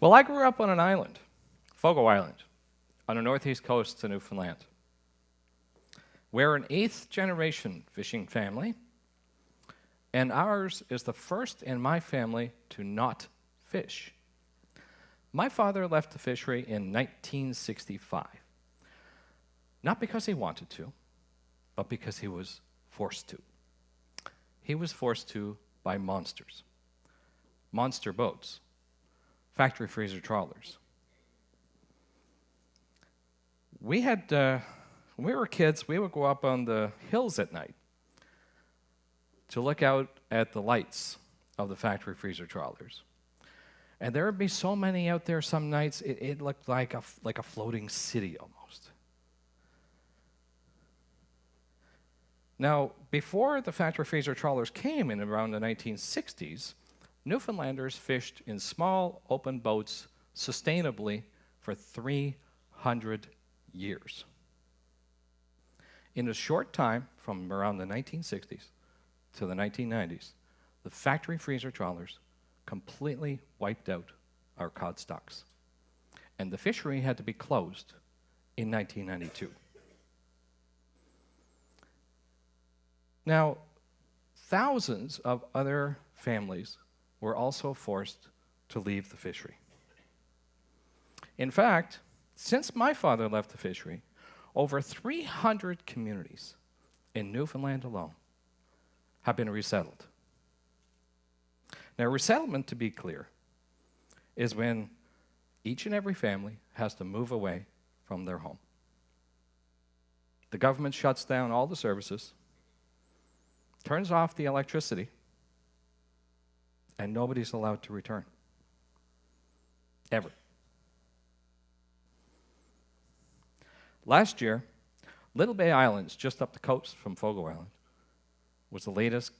Well, I grew up on an island, Fogo Island, on the northeast coast of Newfoundland. We're an 8th-generation fishing family, and ours is the first in my family to not fish. My father left the fishery in 1965, not because he wanted to, but because he was forced to. He was forced to by monsters, monster boats, factory freezer trawlers. We had, when we were kids, we would go up on the hills at night to look out at the lights of the factory freezer trawlers. And there would be so many out there some nights, it looked like a floating city almost. Now, before the factory freezer trawlers came in around the 1960s, Newfoundlanders fished in small open boats sustainably for 300 years. In a short time, from around the 1960s to the 1990s, the factory freezer trawlers completely wiped out our cod stocks. And the fishery had to be closed in 1992. Now, thousands of other families were also forced to leave the fishery. In fact, since my father left the fishery, over 300 communities in Newfoundland alone have been resettled. Now, resettlement, to be clear, is when each and every family has to move away from their home. The government shuts down all the services, turns off the electricity, and nobody's allowed to return. Ever. Last year, Little Bay Islands, just up the coast from Fogo Island, was the latest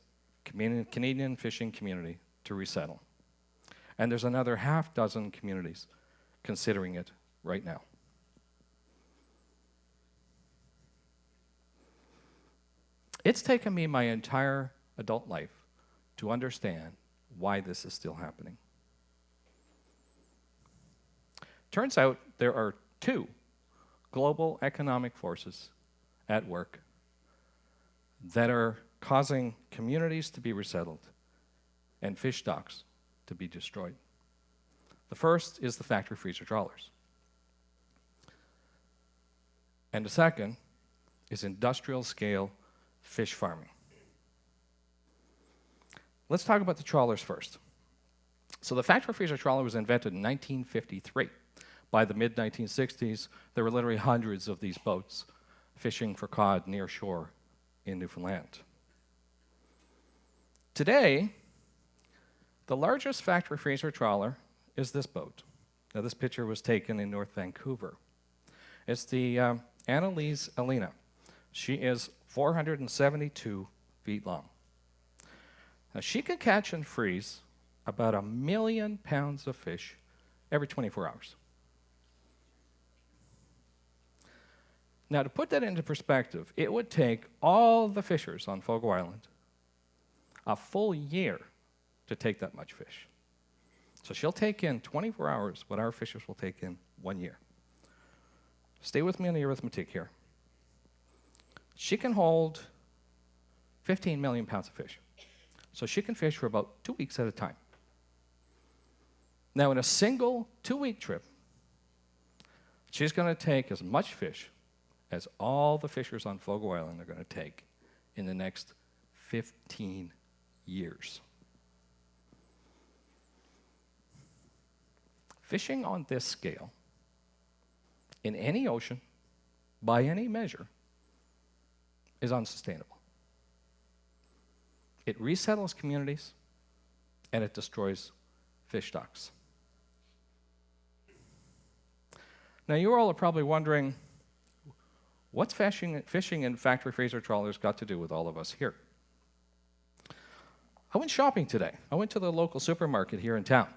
Canadian fishing community to resettle. And there's another half dozen communities considering it right now. It's taken me my entire adult life to understand why this is still happening. Turns out there are two global economic forces at work that are causing communities to be resettled and fish stocks to be destroyed. The first is the factory freezer trawlers. And the second is industrial scale fish farming. Let's talk about the trawlers first. So the factory freezer trawler was invented in 1953. By the mid-1960s, there were literally hundreds of these boats fishing for cod near shore in Newfoundland. Today, the largest factory freezer trawler is this boat. Now, this picture was taken in North Vancouver. It's the Annalise Alina. She is 472 feet long. Now, she can catch and freeze about 1 million pounds of fish every 24 hours. Now, to put that into perspective, it would take all the fishers on Fogo Island a full year to take that much fish. So she'll take in 24 hours what our fishers will take in 1 year. Stay with me on the arithmetic here. She can hold 15 million pounds of fish. So she can fish for about 2 weeks at a time. Now, in a single 2-week trip, she's going to take as much fish as all the fishers on Fogo Island are going to take in the next 15 years. Fishing on this scale, in any ocean, by any measure, is unsustainable. It resettles communities, and it destroys fish stocks. Now, you all are probably wondering, what's fishing in factory freezer trawlers got to do with all of us here? I went shopping today. I went to the local supermarket here in town,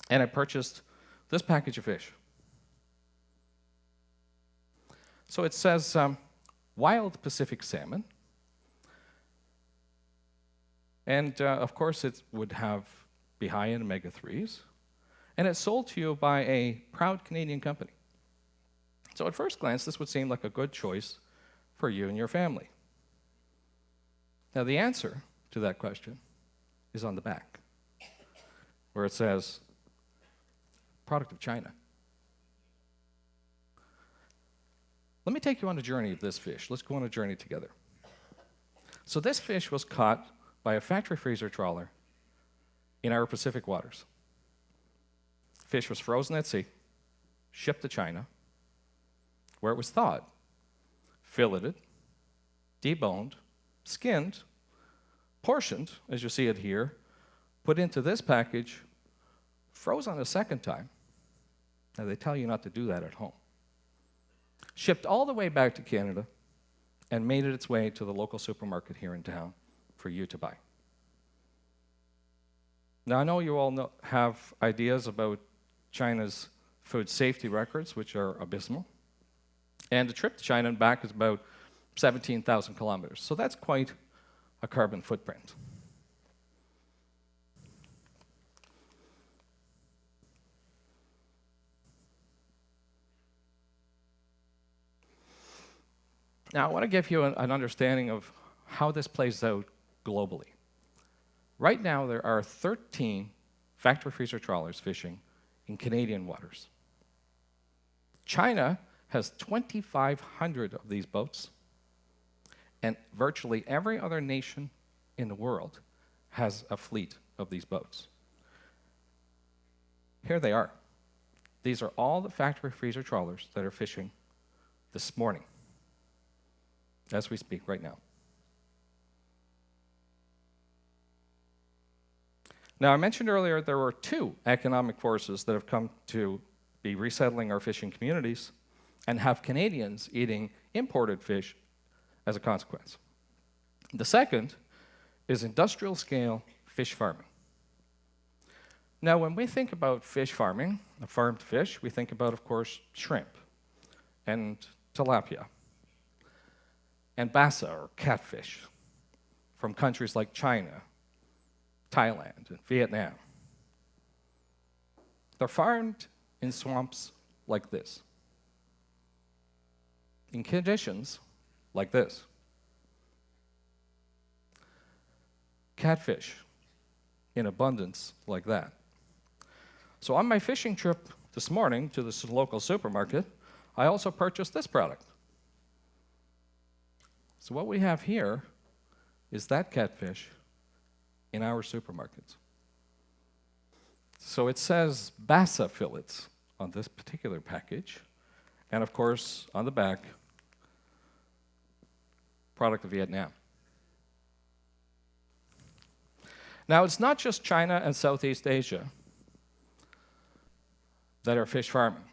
and I purchased this package of fish. So it says wild Pacific salmon, and of course it would be high in omega-3s, and it's sold to you by a proud Canadian company. So at first glance, this would seem like a good choice for you and your family. Now, the answer to that question is on the back, where it says, product of China. Let me take you on a journey of this fish. Let's go on a journey together. So this fish was caught by a factory freezer trawler in our Pacific waters. Fish was frozen at sea, shipped to China, where it was thawed, filleted, deboned, skinned, portioned, as you see it here, put into this package, frozen a second time. Now, they tell you not to do that at home. Shipped all the way back to Canada and made it its way to the local supermarket here in town for you to buy. Now, I know you all have ideas about China's food safety records, which are abysmal. And the trip to China and back is about 17,000 kilometers. So that's quite a carbon footprint. Now, I want to give you an understanding of how this plays out globally. Right now, there are 13 factory freezer trawlers fishing in Canadian waters. China has 2,500 of these boats, and virtually every other nation in the world has a fleet of these boats. Here they are. These are all the factory freezer trawlers that are fishing this morning, as we speak right now. Now, I mentioned earlier there were two economic forces that have come to be resettling our fishing communities and have Canadians eating imported fish as a consequence. The second is industrial-scale fish farming. Now, when we think about fish farming, farmed fish, we think about, of course, shrimp and tilapia and bassa, or catfish, from countries like China, Thailand, and Vietnam. They're farmed in swamps like this, in conditions like this. Catfish in abundance like that. So on my fishing trip this morning to the local supermarket, I also purchased this product. So what we have here is that catfish in our supermarkets. So it says bassa fillets on this particular package, and of course, on the back, product of Vietnam. Now, it's not just China and Southeast Asia that are fish farming.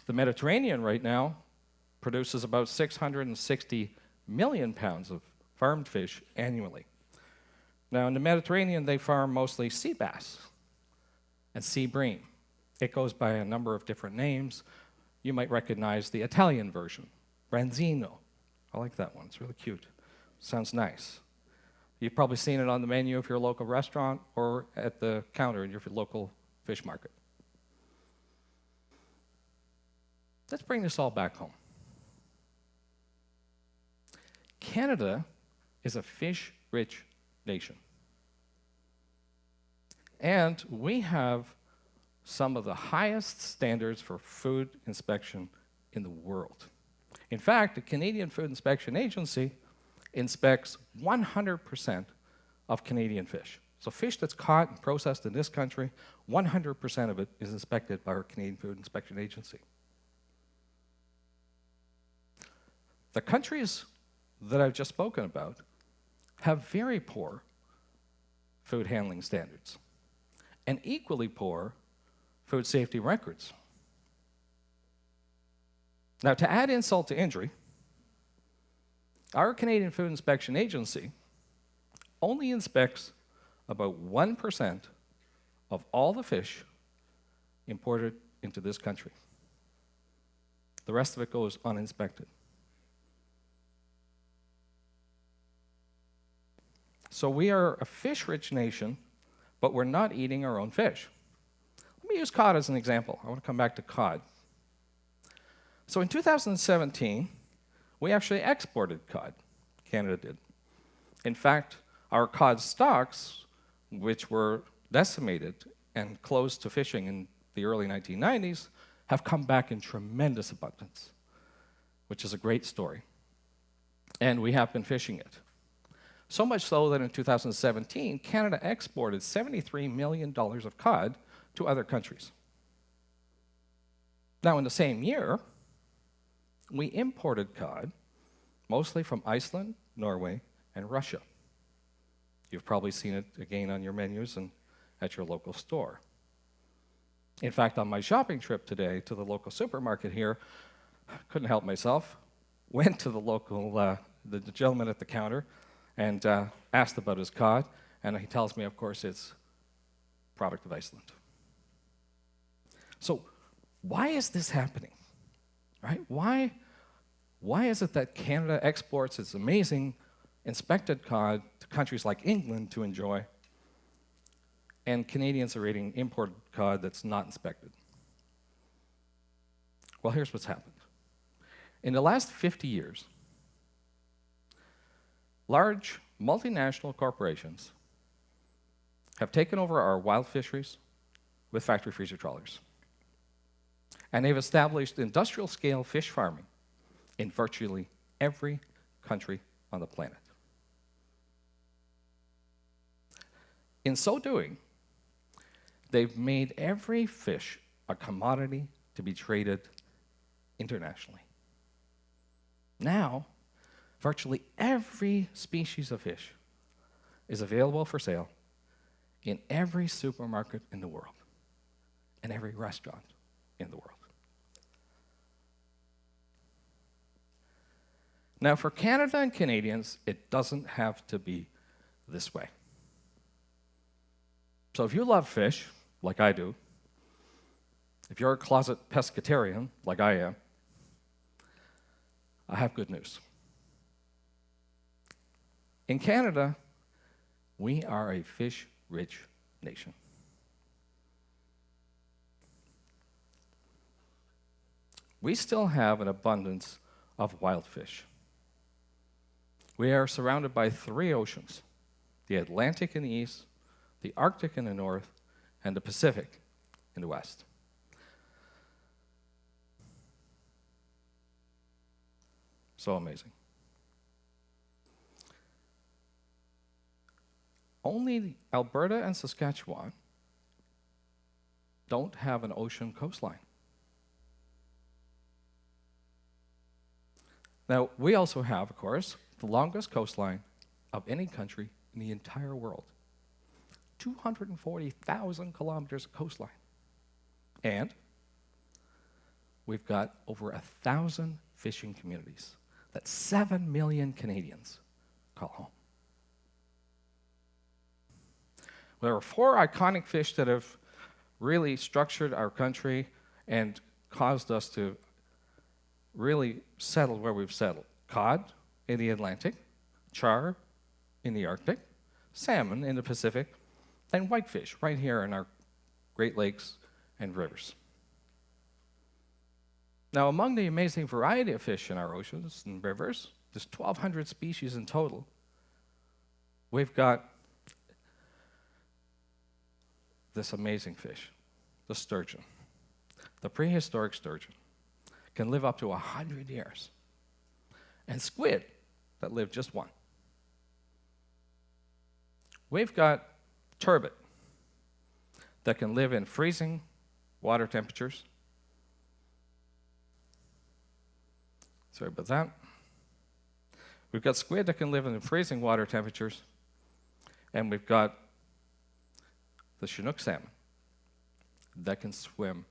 The Mediterranean right now produces about 660 million pounds of farmed fish annually. Now, in the Mediterranean, they farm mostly sea bass and sea bream. It goes by a number of different names. You might recognize the Italian version, Branzino. I like that one. It's really cute. Sounds nice. You've probably seen it on the menu of your local restaurant or at the counter in your local fish market. Let's bring this all back home. Canada is a fish-rich nation. And we have some of the highest standards for food inspection in the world. In fact, the Canadian Food Inspection Agency inspects 100% of Canadian fish. So fish that's caught and processed in this country, 100% of it is inspected by our Canadian Food Inspection Agency. The countries that I've just spoken about have very poor food handling standards and equally poor food safety records. Now, to add insult to injury, our Canadian Food Inspection Agency only inspects about 1% of all the fish imported into this country. The rest of it goes uninspected. So we are a fish-rich nation, but we're not eating our own fish. me use cod as an example. I want to come back to cod. So in 2017, we actually exported cod. Canada did. In fact, our cod stocks, which were decimated and closed to fishing in the early 1990s, have come back in tremendous abundance, which is a great story. And we have been fishing it. So much so that in 2017, Canada exported $73 million of cod to other countries. Now, in the same year, we imported cod, mostly from Iceland, Norway, and Russia. You've probably seen it again on your menus and at your local store. In fact, on my shopping trip today to the local supermarket here, couldn't help myself, went to the local, the gentleman at the counter and asked about his cod, and he tells me, of course, it's a product of Iceland. So why is this happening, right? Why is it that Canada exports its amazing inspected cod to countries like England to enjoy, and Canadians are eating imported cod that's not inspected? Well, here's what's happened. In the last 50 years, large multinational corporations have taken over our wild fisheries with factory freezer trawlers. And they've established industrial-scale fish farming in virtually every country on the planet. In so doing, they've made every fish a commodity to be traded internationally. Now, virtually every species of fish is available for sale in every supermarket in the world and every restaurant in the world. Now, for Canada and Canadians, it doesn't have to be this way. So if you love fish, like I do, if you're a closet pescatarian, like I am, I have good news. In Canada, we are a fish-rich nation. We still have an abundance of wild fish. We are surrounded by 3 oceans, the Atlantic in the east, the Arctic in the north, and the Pacific in the west. So amazing. Only Alberta and Saskatchewan don't have an ocean coastline. Now, we also have, of course, the longest coastline of any country in the entire world. 240,000 kilometers of coastline. And we've got over 1,000 fishing communities that 7 million Canadians call home. There are 4 iconic fish that have really structured our country and caused us to really settle where we've settled. Cod in the Atlantic, char in the Arctic, salmon in the Pacific, and whitefish right here in our Great Lakes and rivers. Now, among the amazing variety of fish in our oceans and rivers, there's 1,200 species in total. We've got this amazing fish, the sturgeon. The prehistoric sturgeon can live up to 100 years. And squid that live just 1. We've got turbot that can live in freezing water temperatures. Sorry about that. We've got squid that can live in freezing water temperatures. And we've got the Chinook salmon that can swim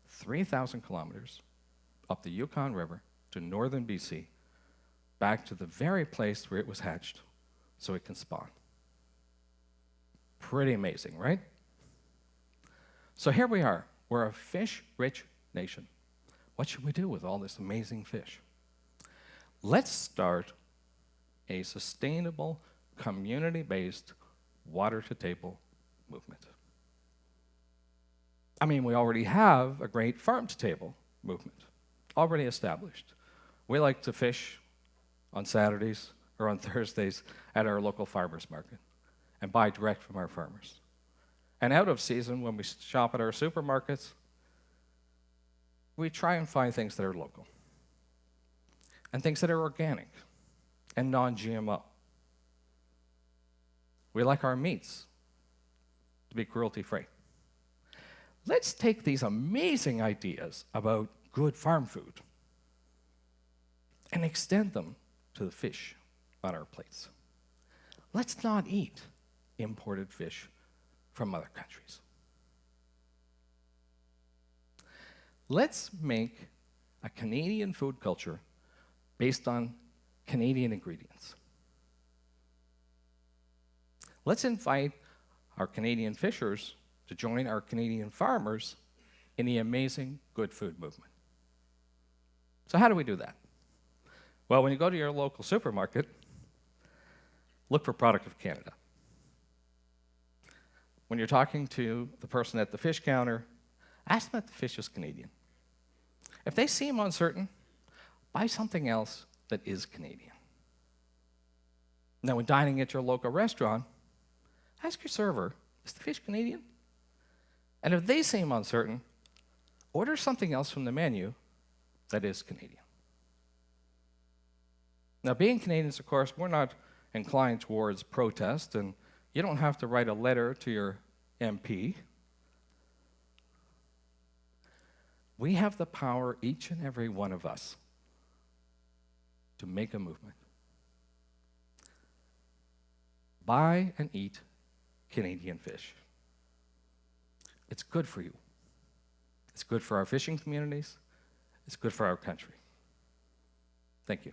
3,000 kilometers up the Yukon River to northern BC, back to the very place where it was hatched so it can spawn. Pretty amazing, right? So here we are. We're a fish-rich nation. What should we do with all this amazing fish? Let's start a sustainable, community-based water-to-table movement. I mean, we already have a great farm-to-table movement, already established. We like to fish on Saturdays or on Thursdays at our local farmers market and buy direct from our farmers. And out of season, when we shop at our supermarkets, we try and find things that are local and things that are organic and non-GMO. We like our meats to be cruelty-free. Let's take these amazing ideas about good farm food and extend them to the fish on our plates. Let's not eat imported fish from other countries. Let's make a Canadian food culture based on Canadian ingredients. Let's invite our Canadian fishers to join our Canadian farmers in the amazing good food movement. So how do we do that? Well, when you go to your local supermarket, look for Product of Canada. When you're talking to the person at the fish counter, ask them if the fish is Canadian. If they seem uncertain, buy something else that is Canadian. Now, when dining at your local restaurant, ask your server, is the fish Canadian? And if they seem uncertain, order something else from the menu that is Canadian. Now, being Canadians, of course, we're not inclined towards protest, and you don't have to write a letter to your MP. We have the power, each and every one of us, to make a movement. Buy and eat Canadian fish. It's good for you. It's good for our fishing communities. It's good for our country. Thank you.